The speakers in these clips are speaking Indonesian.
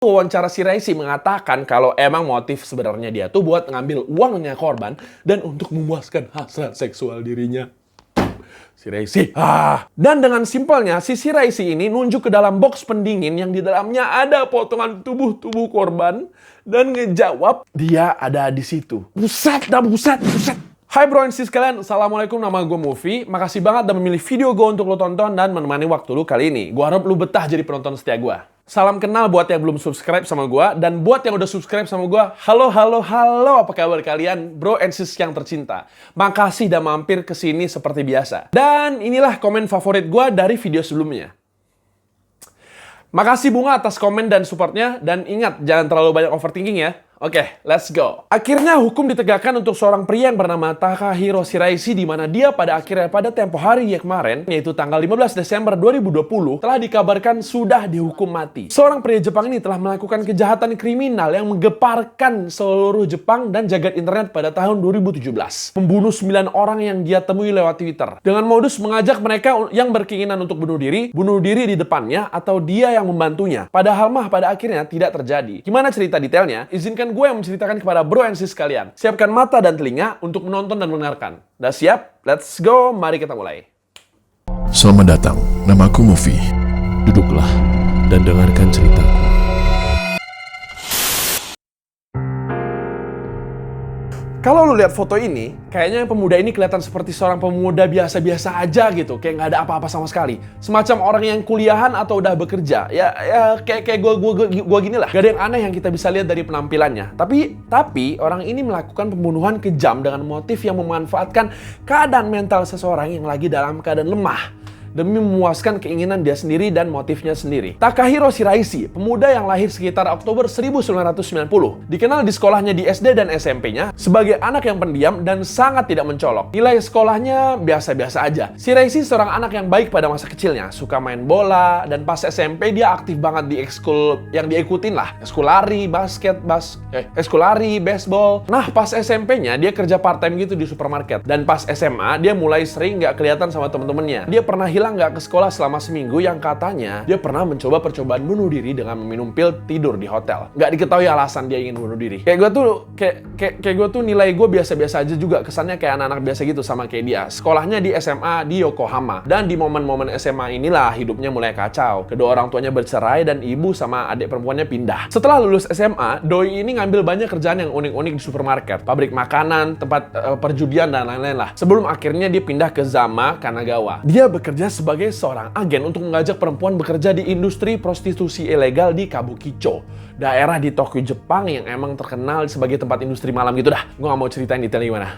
Wawancara si Raisi mengatakan kalau emang motif sebenarnya dia tuh buat ngambil uangnya korban dan untuk memuaskan hasrat seksual dirinya. Si Raisi. Dan dengan simpelnya, si Raisi ini nunjuk ke dalam box pendingin yang di dalamnya ada potongan tubuh korban dan ngejawab dia ada di situ. Buset. Hai bro and sis kalian, assalamualaikum, nama gue Mufi. Makasih banget udah memilih video gue untuk lo tonton dan menemani waktu lo kali ini. Gue harap lo betah jadi penonton setia gue. Salam kenal buat yang belum subscribe sama gue, dan buat yang udah subscribe sama gue, halo, apa kabar kalian, bro and sis yang tercinta. Makasih udah mampir ke sini seperti biasa. Dan inilah komen favorit gue dari video sebelumnya. Makasih Bunga atas komen dan supportnya, dan ingat, jangan terlalu banyak overthinking ya. Oke, let's go. Akhirnya hukum ditegakkan untuk seorang pria yang bernama Takahiro Shiraishi, di mana dia pada akhirnya pada tempo hari ya kemarin, yaitu tanggal 15 Desember 2020, telah dikabarkan sudah dihukum mati. Seorang pria Jepang ini telah melakukan kejahatan kriminal yang menggeparkan seluruh Jepang dan jagat internet pada tahun 2017. Membunuh 9 orang yang dia temui lewat Twitter. Dengan modus mengajak mereka yang berkeinginan untuk bunuh diri di depannya atau dia yang membantunya. Padahal pada akhirnya tidak terjadi. Gimana cerita detailnya? Izinkan gue yang menceritakan kepada bro and sis kalian. Siapkan mata dan telinga untuk menonton dan mendengarkan. Udah siap? Let's go, mari kita mulai. Selamat datang, namaku Mufi. Duduklah dan dengarkan ceritaku. Kalau lu lihat foto ini, kayaknya pemuda ini kelihatan seperti seorang pemuda biasa-biasa aja gitu. Kayak nggak ada apa-apa sama sekali. Semacam orang yang kuliahan atau udah bekerja. Ya kayak gue gini lah. Gak ada yang aneh yang kita bisa lihat dari penampilannya. Tapi orang ini melakukan pembunuhan kejam dengan motif yang memanfaatkan keadaan mental seseorang yang lagi dalam keadaan lemah demi memuaskan keinginan dia sendiri dan motifnya sendiri. Takahiro Shiraishi, pemuda yang lahir sekitar Oktober 1990, dikenal di sekolahnya di SD dan SMP-nya sebagai anak yang pendiam dan sangat tidak mencolok. Nilai sekolahnya biasa-biasa aja. Shiraishi seorang anak yang baik pada masa kecilnya, suka main bola, dan pas SMP dia aktif banget di ekskul yang diikutin lah. Ekskul lari, ekskul lari, baseball. Nah, pas SMP-nya dia kerja part-time gitu di supermarket. Dan pas SMA dia mulai sering nggak kelihatan sama temen-temennya. Dia pernah hilang nggak ke sekolah selama seminggu yang katanya dia pernah mencoba percobaan bunuh diri dengan meminum pil tidur di hotel. Nggak diketahui alasan dia ingin bunuh diri. Kayak gue tuh nilai gue biasa-biasa aja juga, kesannya kayak anak-anak biasa gitu sama kayak dia. Sekolahnya di SMA di Yokohama, dan di momen-momen SMA inilah hidupnya mulai kacau. Kedua orang tuanya bercerai dan ibu sama adik perempuannya pindah. Setelah lulus SMA, doi ini ngambil banyak kerjaan yang unik-unik di supermarket, pabrik makanan, tempat perjudian dan lain-lain lah. Sebelum akhirnya dia pindah ke Zama Kanagawa. Dia bekerja sebagai seorang agen untuk mengajak perempuan bekerja di industri prostitusi ilegal di Kabukicho, daerah di Tokyo, Jepang yang emang terkenal sebagai tempat industri malam gitu dah. Gue gak mau ceritain detailnya gimana.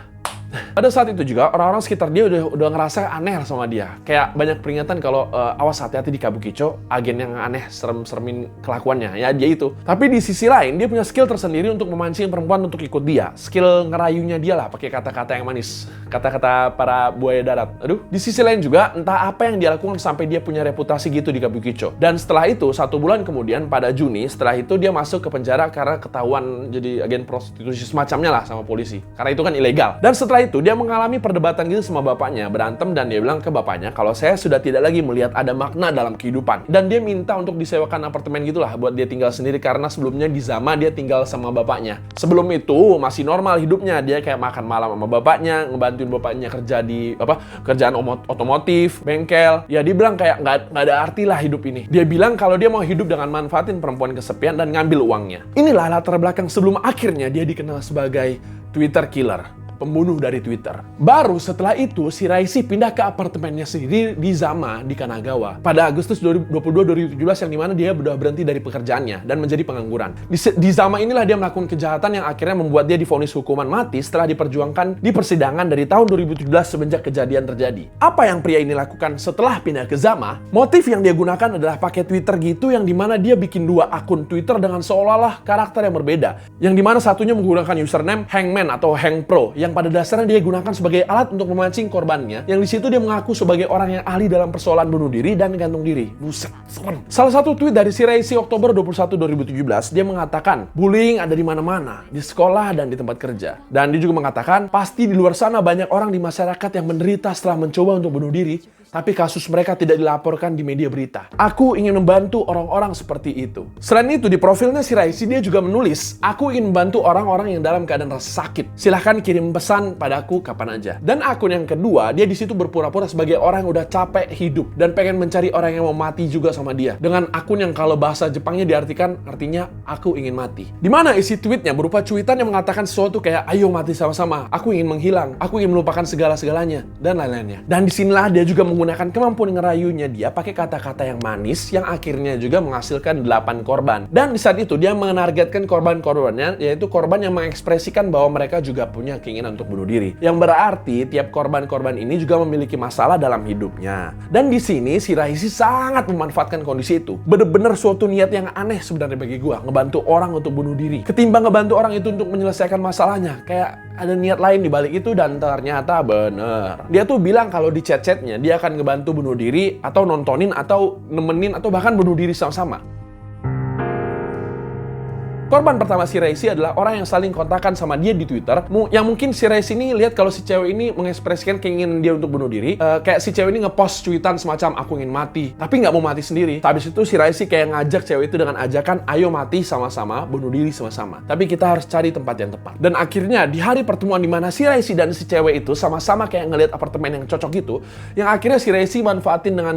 Pada saat itu juga orang-orang sekitar dia udah ngerasa aneh sama dia. Kayak banyak peringatan kalau awas hati-hati di Kabukicho, agen yang aneh, serem-seremin kelakuannya. Ya dia itu. Tapi di sisi lain dia punya skill tersendiri untuk memancing perempuan untuk ikut dia. Skill ngerayunya dia lah, pakai kata-kata yang manis, kata-kata para buaya darat. Aduh. Di sisi lain juga entah apa yang dia lakukan sampai dia punya reputasi gitu di Kabukicho. Dan setelah itu 1 bulan kemudian pada Juni, setelah itu dia masuk ke penjara karena ketahuan jadi agen prostitusi semacamnya lah sama polisi. Karena itu kan ilegal. Dan setelah itu dia mengalami perdebatan gitu sama bapaknya, berantem, dan dia bilang ke bapaknya kalau saya sudah tidak lagi melihat ada makna dalam kehidupan, dan dia minta untuk disewakan apartemen gitulah buat dia tinggal sendiri karena sebelumnya di Zama dia tinggal sama bapaknya. Sebelum itu masih normal hidupnya, dia kayak makan malam sama bapaknya, ngebantuin bapaknya kerja di kerjaan otomotif, bengkel. Ya dia bilang kayak nggak ada arti lah hidup ini. Dia bilang kalau dia mau hidup dengan manfaatin perempuan kesepian dan ngambil uangnya. Inilah latar belakang sebelum akhirnya dia dikenal sebagai Twitter killer, pembunuh dari Twitter. Baru setelah itu, Shiraishi pindah ke apartemennya sendiri di Zama, di Kanagawa, pada Agustus 2022 yang dimana dia sudah berhenti dari pekerjaannya dan menjadi pengangguran. Di Zama inilah dia melakukan kejahatan yang akhirnya membuat dia divonis hukuman mati setelah diperjuangkan di persidangan dari tahun 2017 semenjak kejadian terjadi. Apa yang pria ini lakukan setelah pindah ke Zama? Motif yang dia gunakan adalah pakai Twitter gitu, yang dimana dia bikin 2 akun Twitter dengan seolah-olah karakter yang berbeda. Yang dimana satunya menggunakan username Hangman atau Hang Pro, yang pada dasarnya dia gunakan sebagai alat untuk memancing korbannya, yang di situ dia mengaku sebagai orang yang ahli dalam persoalan bunuh diri dan gantung diri. Buset, serem. Salah satu tweet dari Shiraishi Oktober 21, 2017, dia mengatakan, bullying ada di mana-mana, di sekolah dan di tempat kerja. Dan dia juga mengatakan, pasti di luar sana banyak orang di masyarakat yang menderita setelah mencoba untuk bunuh diri, tapi kasus mereka tidak dilaporkan di media berita. Aku ingin membantu orang-orang seperti itu. Selain itu, di profilnya Shiraishi dia juga menulis, aku ingin membantu orang-orang yang dalam keadaan rasa sakit. Silahkan kirim pesan padaku kapan aja. Dan akun yang kedua, dia di situ berpura-pura sebagai orang yang udah capek hidup dan pengen mencari orang yang mau mati juga sama dia. Dengan akun yang kalau bahasa Jepangnya diartikan artinya aku ingin mati. Dimana isi tweetnya berupa cuitan yang mengatakan sesuatu kayak ayo mati sama-sama, aku ingin menghilang, aku ingin melupakan segala-segalanya, dan lain-lainnya. Dan disinilah dia juga menggunakan kemampuan ngerayunya dia pakai kata-kata yang manis yang akhirnya juga menghasilkan 8 korban. Dan di saat itu dia menargetkan korban-korbannya, yaitu korban yang mengekspresikan bahwa mereka juga punya keinginan untuk bunuh diri. Yang berarti tiap korban-korban ini juga memiliki masalah dalam hidupnya. Dan di sini Shiraishi sangat memanfaatkan kondisi itu. Bener-bener suatu niat yang aneh sebenarnya bagi gua, ngebantu orang untuk bunuh diri. Ketimbang ngebantu orang itu untuk menyelesaikan masalahnya, kayak ada niat lain di balik itu dan ternyata bener. Dia tuh bilang kalau di chat-chatnya dia akan ngebantu bunuh diri atau nontonin atau nemenin atau bahkan bunuh diri sama-sama. Korban pertama Shiraishi adalah orang yang saling kontakan sama dia di Twitter. Yang mungkin Shiraishi ini lihat kalau si cewek ini mengekspresikan keinginan dia untuk bunuh diri. Kayak si cewek ini ngepost cuitan semacam aku ingin mati, tapi nggak mau mati sendiri. Habis itu Shiraishi kayak ngajak cewek itu dengan ajakan ayo mati sama-sama, bunuh diri sama-sama. Tapi kita harus cari tempat yang tepat. Dan akhirnya di hari pertemuan di mana Shiraishi dan si cewek itu sama-sama kayak ngelihat apartemen yang cocok gitu. Yang akhirnya Shiraishi manfaatin dengan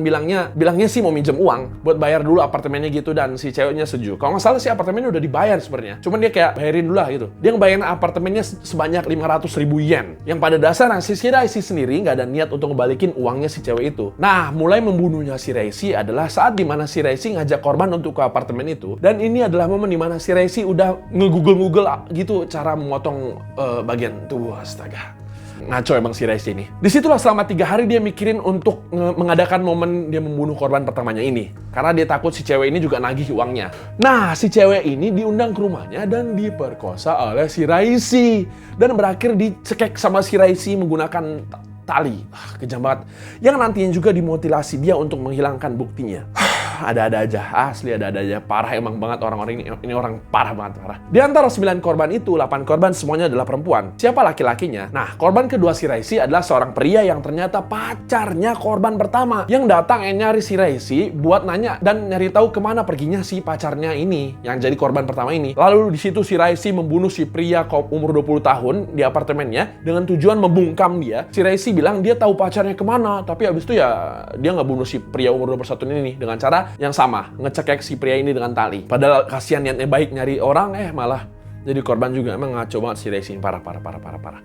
bilangnya sih mau minjem uang buat bayar dulu apartemennya gitu dan si ceweknya setuju. Kalau nggak salah sih apartemennya udah dibayar sebenarnya. Cuman dia kayak bayarin dulu lah gitu. Dia ngebayarin apartemennya sebanyak 500.000 yen. Yang pada dasarnya si Shiraishi sendiri nggak ada niat untuk ngebalikin uangnya si cewek itu. Nah, mulai membunuhnya Shiraishi adalah saat dimana Shiraishi ngajak korban untuk ke apartemen itu. Dan ini adalah momen dimana Shiraishi udah nge-google gitu cara memotong bagian tubuh. Astaga. Ngaco emang Shiraishi ini. Disitulah selama 3 hari dia mikirin untuk mengadakan momen dia membunuh korban pertamanya ini. Karena dia takut si cewek ini juga nagih uangnya. Nah, si cewek ini diundang ke rumahnya dan diperkosa oleh Shiraishi. Dan berakhir dicekek sama Shiraishi menggunakan tali. Kejam banget. Yang nantinya juga dimutilasi dia untuk menghilangkan buktinya. Ada-ada aja, asli ada-ada aja. Parah emang banget orang-orang ini orang parah banget, parah. Di antara 9 korban itu, 8 korban semuanya adalah perempuan. Siapa laki-lakinya? Nah, korban kedua Shiraishi adalah seorang pria yang ternyata pacarnya korban pertama. Yang datang nyari Shiraishi buat nanya dan nyari tahu kemana perginya si pacarnya ini, yang jadi korban pertama ini. Lalu di situ Shiraishi membunuh si pria umur 20 tahun di apartemennya dengan tujuan membungkam dia. Shiraishi bilang dia tahu pacarnya kemana, tapi abis itu ya dia nggak bunuh si pria umur 21 ini dengan cara yang sama, ngecekek si pria ini dengan tali. Padahal kasihan niatnya baik nyari orang, malah jadi korban juga. Emang ngaco banget si Shiraishi, parah.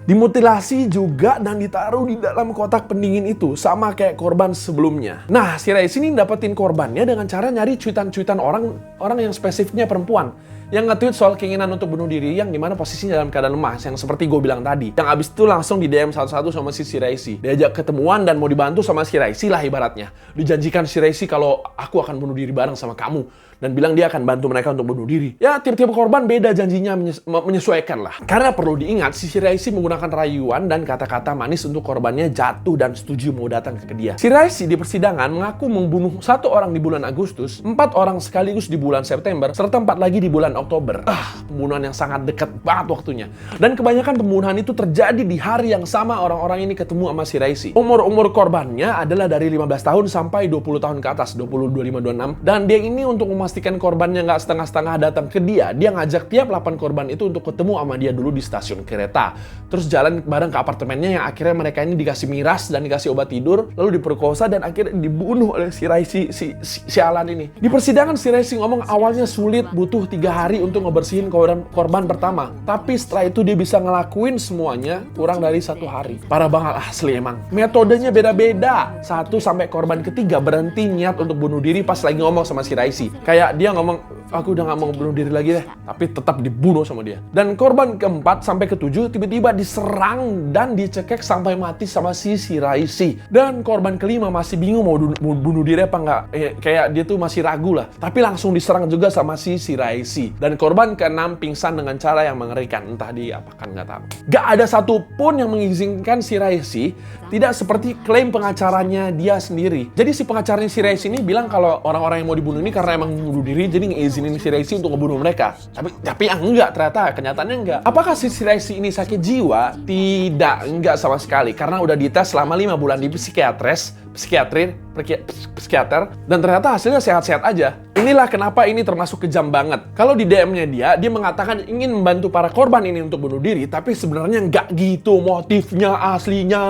Dimutilasi juga dan ditaruh di dalam kotak pendingin itu, sama kayak korban sebelumnya. Nah, si Shiraishi ini dapetin korbannya dengan cara nyari cuitan-cuitan orang yang spesifiknya perempuan. Yang nge-tweet soal keinginan untuk bunuh diri yang dimana posisinya dalam keadaan lemah, yang seperti gue bilang tadi. Yang abis itu langsung di DM satu-satu sama si Shiraishi. Diajak ketemuan dan mau dibantu sama Shiraishi lah ibaratnya. Dijanjikan Shiraishi kalau aku akan bunuh diri bareng sama kamu. Dan bilang dia akan bantu mereka untuk bunuh diri. Ya, tiap-tiap korban beda janjinya menyesuaikan lah. Karena perlu diingat, si Shiraishi menggunakan rayuan dan kata-kata manis untuk korbannya jatuh dan setuju mau datang ke dia. Shiraishi di persidangan mengaku membunuh 1 orang di bulan Agustus, 4 orang sekaligus di bulan September, serta 4 lagi di bulan Oktober. Pembunuhan yang sangat dekat banget waktunya. Dan kebanyakan pembunuhan itu terjadi di hari yang sama orang-orang ini ketemu sama Shiraishi. Umur korbannya adalah dari 15 tahun sampai 20 tahun ke atas, 20, 25, 26. Dan dia ini untuk memastikan korbannya nggak setengah-setengah datang ke dia ngajak tiap 8 korban itu untuk ketemu sama dia dulu di stasiun kereta. Terus jalan bareng ke apartemennya yang akhirnya mereka ini dikasih miras dan dikasih obat tidur, lalu diperkosa dan akhirnya dibunuh oleh Shiraishi si Alan ini. Di persidangan Shiraishi ngomong awalnya sulit, butuh 3 hari untuk ngebersihin korban pertama. Tapi setelah itu dia bisa ngelakuin semuanya kurang dari 1 hari. Parah banget asli emang. Metodenya beda-beda. 1 sampai korban ketiga berhenti niat untuk bunuh diri pas lagi ngomong sama Shiraishi. Kayak dia ngomong, aku udah gak mau bunuh diri lagi deh. Tapi tetap dibunuh sama dia. Dan korban keempat sampai ketujuh tiba-tiba diserang dan dicekek sampai mati sama si Shiraishi. Dan korban kelima masih bingung mau bunuh diri apa enggak. Kayak dia tuh masih ragu lah. Tapi langsung diserang juga sama si Shiraishi. Dan korban ke-6 pingsan dengan cara yang mengerikan. Entah diapakan, nggak tahu. Gak ada satupun yang mengizinkan Shiraishi, tidak seperti klaim pengacaranya dia sendiri. Jadi si pengacaranya Shiraishi ini bilang kalau orang-orang yang mau dibunuh ini karena emang bunuh diri, jadi ngeizinin Shiraishi untuk ngebunuh mereka. Tapi enggak, ternyata kenyataannya enggak. Apakah si Shiraishi ini sakit jiwa? Tidak, enggak sama sekali. Karena udah dites selama 5 bulan di psikiatris, psikiater, dan ternyata hasilnya sehat-sehat aja. Inilah kenapa ini termasuk kejam banget. Kalau di DM-nya dia mengatakan ingin membantu para korban ini untuk bunuh diri, tapi sebenarnya nggak gitu motifnya aslinya.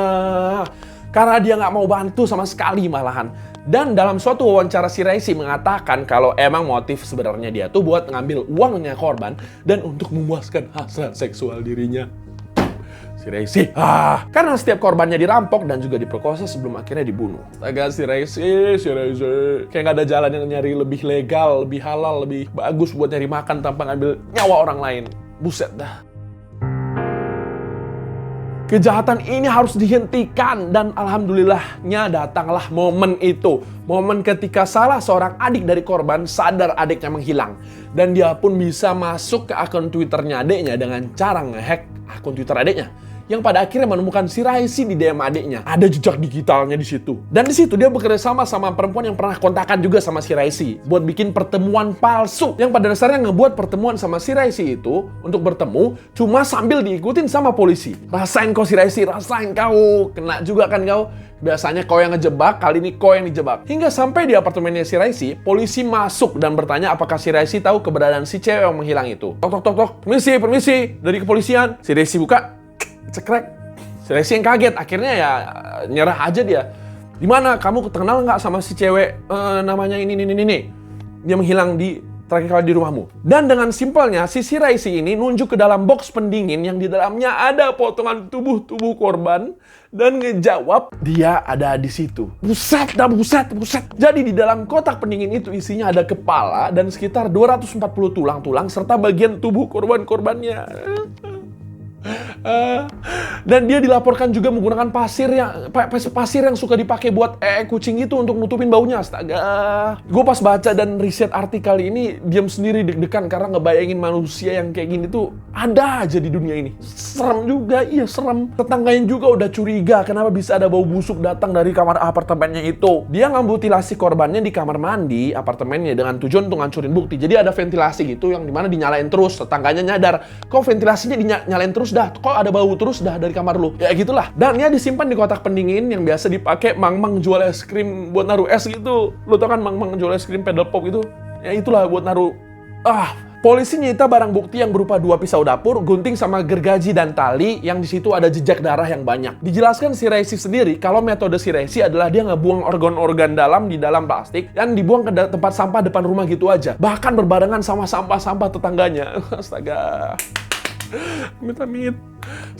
Karena dia nggak mau bantu sama sekali malahan. Dan dalam suatu wawancara si Raisi mengatakan kalau emang motif sebenarnya dia tuh buat ngambil uangnya korban dan untuk memuaskan hasrat seksual dirinya. Si Raisi, karena setiap korbannya dirampok dan juga diperkosa sebelum akhirnya dibunuh. Astaga, si Raisi. Kayak nggak ada jalan yang nyari lebih legal, lebih halal, lebih bagus buat nyari makan tanpa ngambil nyawa orang lain. Buset dah. Kejahatan ini harus dihentikan dan alhamdulillahnya datanglah momen itu. Momen ketika salah seorang adik dari korban sadar adiknya menghilang. Dan dia pun bisa masuk ke akun Twitternya adiknya dengan cara ngehack akun Twitter adiknya. Yang pada akhirnya menemukan si Raisi di DM adiknya. Ada jejak digitalnya di situ. Dan di situ dia bekerja sama perempuan yang pernah kontakan juga sama si Raisi buat bikin pertemuan palsu. Yang pada dasarnya ngebuat pertemuan sama si Raisi itu untuk bertemu cuma sambil diikutin sama polisi. Rasain kau si Raisi, rasain kau. Kena juga kan kau. Biasanya kau yang ngejebak, kali ini kau yang dijebak. Hingga sampai di apartemennya si Raisi, polisi masuk dan bertanya apakah si Raisi tahu keberadaan si cewek yang menghilang itu. Tok. Permisi, dari kepolisian. Si Raisi buka. Cekrek. Si Raisi yang kaget, akhirnya ya nyerah aja dia. Di mana kamu kenal nggak sama si cewek namanya ini? Dia menghilang terakhir kali di rumahmu. Dan dengan simpelnya si Raisi ini nunjuk ke dalam box pendingin yang di dalamnya ada potongan tubuh korban dan ngejawab dia ada di situ. Buset. Jadi di dalam kotak pendingin itu isinya ada kepala dan sekitar 240 tulang-tulang serta bagian tubuh korban-korbannya. Dan dia dilaporkan juga menggunakan pasir yang suka dipakai buat kucing itu untuk nutupin baunya. Astaga. Gue pas baca dan riset artikel ini diam sendiri deg-degan karena ngebayangin manusia yang kayak gini tuh ada aja di dunia ini. Serem juga, iya serem. Tetangganya juga udah curiga kenapa bisa ada bau busuk datang dari kamar apartemennya itu. Dia ngemutilasi korbannya di kamar mandi apartemennya dengan tujuan untuk ngancurin bukti. Jadi ada ventilasi gitu yang dimana dinyalain terus. Tetangganya nyadar, kok ventilasinya dinyalain terus dah, kok ada bau terus dah dari kamar lu. Ya gitulah. Dan dia disimpan di kotak pendingin yang biasa dipakai mang-mang jual es krim buat naruh es gitu. Lu tau kan mang-mang jual es krim pedal pop gitu? Ya itulah buat naruh. Polisi nyita barang bukti yang berupa 2 pisau dapur, gunting sama gergaji dan tali yang di situ ada jejak darah yang banyak. Dijelaskan si Raisi sendiri kalau metode si Raisi adalah dia ngebuang organ-organ dalam di dalam plastik dan dibuang ke tempat sampah depan rumah gitu aja. Bahkan berbarengan sama sampah-sampah tetangganya. Astaga. Amit-amit.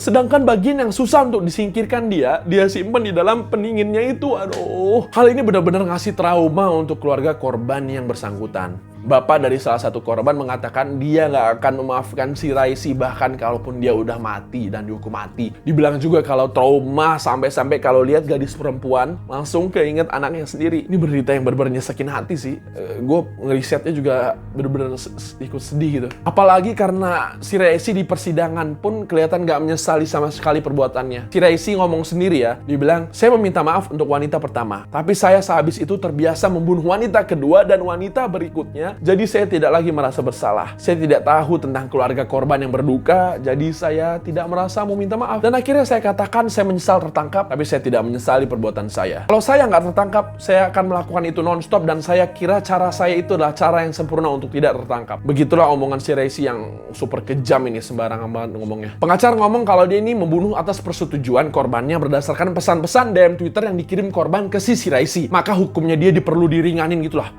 Sedangkan bagian yang susah untuk disingkirkan dia simpan di dalam pendinginnya itu. Aduh. Hal ini benar-benar ngasih trauma untuk keluarga korban yang bersangkutan. Bapak dari salah satu korban mengatakan dia nggak akan memaafkan si Raisi bahkan kalaupun dia udah mati dan dihukum mati. Dibilang juga kalau trauma sampai-sampai kalau lihat gadis perempuan langsung keinget anaknya sendiri. Ini berita yang benar-benar nyesakin hati sih. Gue ngerisetnya juga benar-benar ikut sedih gitu. Apalagi karena si Raisi di persidangan pun kelihatan nggak menyesali sama sekali perbuatannya. Si Raisi ngomong sendiri ya, dia bilang, saya meminta maaf untuk wanita pertama, tapi saya sehabis itu terbiasa membunuh wanita kedua dan wanita berikutnya. Jadi saya tidak lagi merasa bersalah. Saya tidak tahu tentang keluarga korban yang berduka, jadi saya tidak merasa mau minta maaf. Dan akhirnya saya katakan saya menyesal tertangkap, tapi saya tidak menyesali perbuatan saya. Kalau saya nggak tertangkap, saya akan melakukan itu non-stop dan saya kira cara saya itu adalah cara yang sempurna untuk tidak tertangkap. Begitulah omongan si Raisi yang super kejam ini, sembarangan banget ngomongnya. Pengacara ngomong kalau dia ini membunuh atas persetujuan korbannya berdasarkan pesan-pesan DM Twitter yang dikirim korban ke si Raisi. Maka hukumnya dia perlu diringanin gitulah.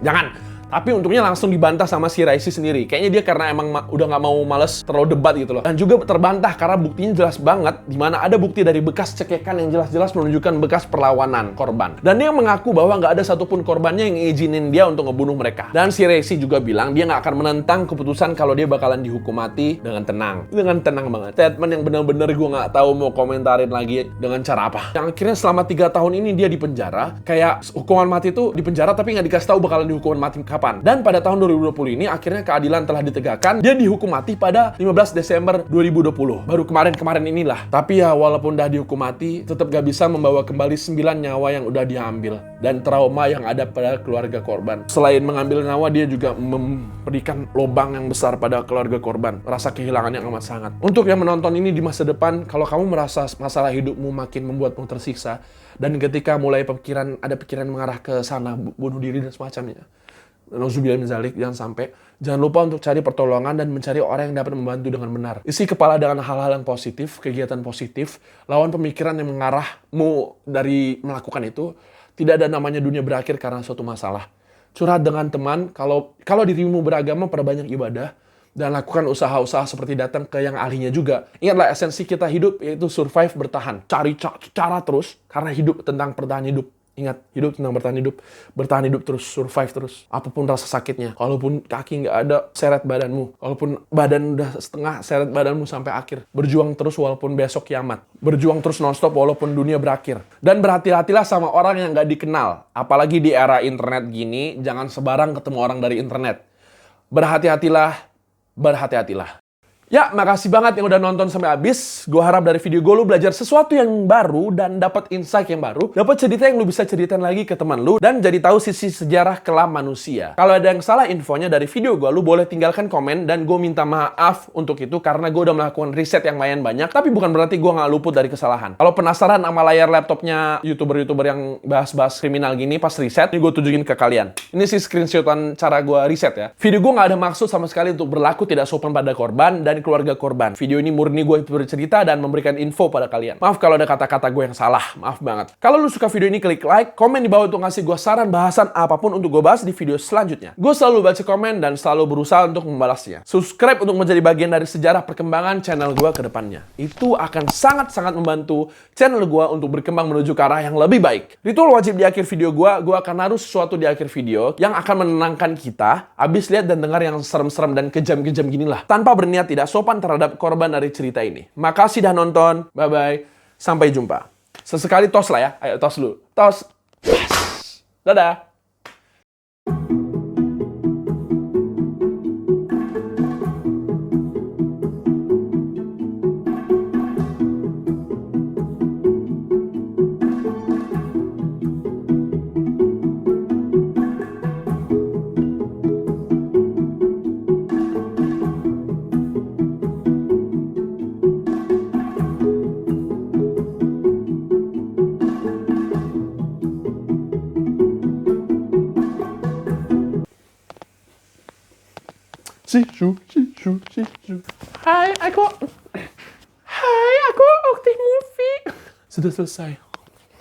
Jangan. Tapi untungnya langsung dibantah sama si Raisi sendiri. Kayaknya dia karena emang udah nggak mau males terlalu debat gitu loh. Dan juga terbantah karena buktinya jelas banget, di mana ada bukti dari bekas cekekan yang jelas-jelas menunjukkan bekas perlawanan korban. Dan dia mengaku bahwa nggak ada satupun korbannya yang ngizinin dia untuk ngebunuh mereka. Dan si Raisi juga bilang dia nggak akan menentang keputusan kalau dia bakalan dihukum mati dengan tenang. Dengan tenang banget. Statement yang benar-benar gue nggak tahu mau komentarin lagi dengan cara apa. Yang akhirnya selama 3 tahun ini dia di penjara. Kayak hukuman mati itu di penjara tapi nggak dikasih tahu bakalan dihukuman mati kapan. penangkapan. Dan pada tahun 2020 ini akhirnya keadilan telah ditegakkan. Dia dihukum mati pada 15 Desember 2020. Baru kemarin-kemarin inilah. Tapi ya walaupun udah dihukum mati, tetap gak bisa membawa kembali 9 nyawa yang udah diambil. Dan trauma yang ada pada keluarga korban. Selain mengambil nyawa, dia juga memberikan lubang yang besar pada keluarga korban. Rasa kehilangan yang amat sangat. Untuk yang menonton ini di masa depan, kalau kamu merasa masalah hidupmu makin membuatmu tersiksa, dan ketika mulai ada pikiran mengarah ke sana, bunuh diri dan semacamnya, nauzubillah min dzalik, jangan lupa untuk cari pertolongan dan mencari orang yang dapat membantu dengan benar. Isi kepala dengan hal-hal yang positif, kegiatan positif, lawan pemikiran yang mengarahmu dari melakukan itu. Tidak ada namanya dunia berakhir karena suatu masalah. Curhat dengan teman, kalau dirimu beragama, perbanyak ibadah, dan lakukan usaha-usaha seperti datang ke yang ahlinya juga. Ingatlah, esensi kita hidup yaitu survive, bertahan. Cari cara terus, karena hidup tentang bertahan hidup. Ingat, hidup tentang bertahan hidup. Bertahan hidup terus, survive terus. Apapun rasa sakitnya. Kalaupun kaki nggak ada, seret badanmu. Kalaupun badan udah setengah, seret badanmu sampai akhir. Berjuang terus walaupun besok kiamat. Berjuang terus nonstop walaupun dunia berakhir. Dan berhati-hatilah sama orang yang nggak dikenal. Apalagi di era internet gini, jangan sebarang ketemu orang dari internet. Berhati-hatilah. Ya, makasih banget yang udah nonton sampai habis. Gue harap dari video gue lu belajar sesuatu yang baru dan dapat insight yang baru. Dapat cerita yang lu bisa ceritain lagi ke teman lu dan jadi tahu sisi sejarah kelam manusia. Kalau ada yang salah infonya dari video gue, lu boleh tinggalkan komen dan gue minta maaf untuk itu karena gue udah melakukan riset yang lumayan banyak. Tapi bukan berarti gue nggak luput dari kesalahan. Kalau penasaran sama layar laptopnya YouTuber yang bahas-bahas kriminal gini pas riset, ini gue tunjukin ke kalian. Ini sih screenshotan cara gue riset ya. Video gue nggak ada maksud sama sekali untuk berlaku tidak sopan pada korban dan keluarga korban. Video ini murni gue bercerita dan memberikan info pada kalian. Maaf kalau ada kata-kata gue yang salah. Maaf banget. Kalau lu suka video ini, klik like, komen di bawah untuk ngasih gue saran bahasan apapun untuk gue bahas di video selanjutnya. Gue selalu baca komen dan selalu berusaha untuk membalasnya. Subscribe untuk menjadi bagian dari sejarah perkembangan channel gue ke depannya. Itu akan sangat-sangat membantu channel gue untuk berkembang menuju ke arah yang lebih baik. Ritual wajib di akhir video gue akan naruh sesuatu di akhir video yang akan menenangkan kita abis lihat dan dengar yang serem-serem dan kejam-kejam ginilah. Tanpa berniat tidak sopan terhadap korban dari cerita ini. Makasih dah nonton. Bye-bye. Sampai jumpa. Sesekali tos lah ya. Ayo tos dulu. Tos. Dadah. Shishu. Hai, aku Ukti Movie. Sudah selesai.